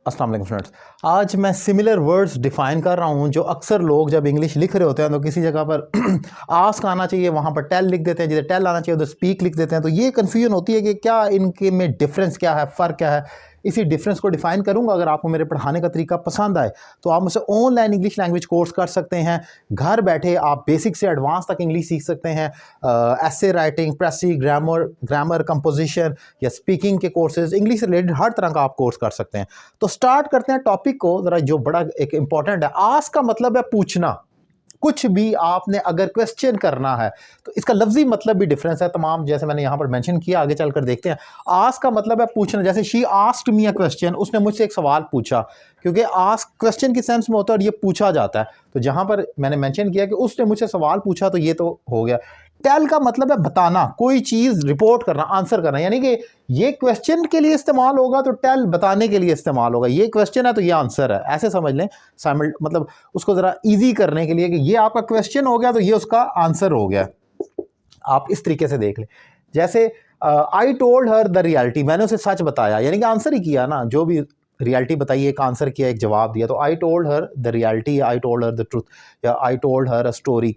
अस्सलाम वालेकुम स्टूडेंट्स। आज मैं सिमिलर वर्ड्स डिफ़ाइन कर रहा हूँ जो अक्सर लोग जब इंग्लिश लिख रहे होते हैं तो किसी जगह पर आस्क आना चाहिए, वहाँ पर टेल लिख देते हैं, जिधर टेल आना चाहिए उधर स्पीक लिख देते हैं। तो ये कन्फ्यूजन होती है कि क्या इनके में डिफरेंस क्या है, फ़र्क क्या है। इसी डिफरेंस को डिफ़ाइन करूँगा। अगर आपको मेरे पढ़ाने का तरीका पसंद आए तो आप मुझसे ऑनलाइन इंग्लिश लैंग्वेज कोर्स कर सकते हैं। घर बैठे आप बेसिक से एडवांस तक इंग्लिश सीख सकते हैं। एसे राइटिंग, प्रेसी, ग्रामर कंपोजिशन या स्पीकिंग के कोर्सेज, इंग्लिश से रिलेटेड हर तरह का आप कोर्स कर सकते हैं। तो स्टार्ट करते हैं टॉपिक को ज़रा, जो बड़ा एक इंपॉर्टेंट है। आस्क का मतलब है पूछना। कुछ भी आपने अगर क्वेश्चन करना है तो इसका लफ्जी मतलब भी डिफरेंस है तमाम, जैसे मैंने यहाँ पर मेंशन किया, आगे चलकर देखते हैं। आस्क का मतलब है पूछना। जैसे she asked me a question, उसने मुझसे एक सवाल पूछा, क्योंकि आस्क क्वेश्चन की सेंस में होता है और ये पूछा जाता है। तो जहाँ पर मैंने मेंशन किया कि उसने मुझसे सवाल पूछा तो ये तो हो गया। टेल का मतलब है बताना, कोई चीज़ रिपोर्ट करना, आंसर करना। यानी कि ये क्वेश्चन के लिए इस्तेमाल होगा तो टेल बताने के लिए इस्तेमाल होगा। ये क्वेश्चन है तो ये आंसर है, ऐसे समझ लें। मतलब उसको ज़रा इजी करने के लिए कि ये आपका क्वेश्चन हो गया तो ये उसका आंसर हो गया। आप इस तरीके से देख लें। जैसे I told her the reality, मैंने उसे सच बताया, यानी कि आंसर ही किया ना। जो भी रियलिटी बताइए, एक आंसर किया, एक जवाब दिया। तो I told her the reality, I told her the truth, या I told her a story.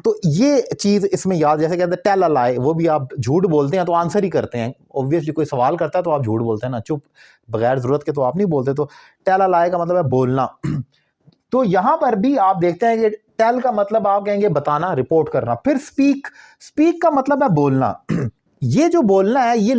तो ये चीज़ इसमें याद, जैसे कहते हैं टेल अ लाई, वो भी आप झूठ बोलते हैं तो आंसर ही करते हैं। ऑब्वियसली कोई सवाल करता है तो आप झूठ बोलते हैं ना, चुप बगैर ज़रूरत के तो आप नहीं बोलते। तो टेल अ लाई का मतलब है बोलना। तो यहाँ पर भी आप देखते हैं कि टेल का मतलब आप कहेंगे बताना, रिपोर्ट करना। फिर स्पीक का मतलब है बोलना। ये जो बोलना है ये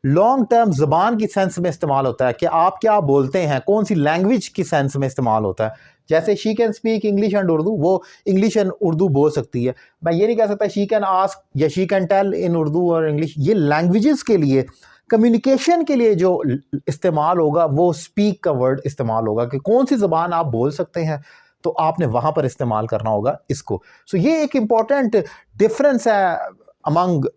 लॉन्ग टर्म ज़बान की सेंस में इस्तेमाल होता है कि आप क्या बोलते हैं, कौन सी लैंग्वेज की सेंस में इस्तेमाल होता है। जैसे she can speak English and Urdu, वो इंग्लिश एंड उर्दू बोल सकती है। मैं ये नहीं कह सकता शी कैन आस्क या शी कैन टेल इन उर्दू और इंग्लिश। ये लैंग्वेजेस के लिए, कम्युनिकेशन के लिए जो इस्तेमाल होगा वो स्पीक का वर्ड इस्तेमाल होगा कि कौन सी ज़बान आप बोल सकते हैं, तो आपने वहाँ पर इस्तेमाल करना होगा इसको। सो ये एक इम्पॉर्टेंट डिफरेंस है among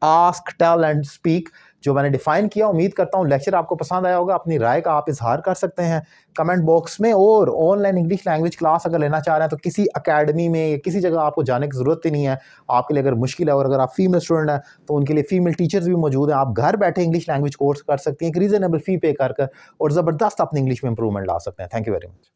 ask, tell and speak, जो मैंने डिफाइन किया। उम्मीद करता हूँ लेक्चर आपको पसंद आया होगा। अपनी राय का आप इजहार कर सकते हैं कमेंट बॉक्स में। और ऑनलाइन इंग्लिश लैंग्वेज क्लास अगर लेना चाह रहे हैं तो किसी अकेडमी में या किसी जगह आपको जाने की ज़रूरत ही नहीं है। आपके लिए अगर मुश्किल है और अगर आप फीमेल स्टूडेंट हैं तो उनके लिए फीमेल टीचर्स भी मौजूद हैं। आप घर बैठे इंग्लिश लैंग्वेज कोर्स कर सकती हैं, एक रीज़नेबल फ़ी पे कर और ज़बरदस्त अपनी इंग्लिश में इंप्रूवमेंट ला सकते हैं। Thank you very much.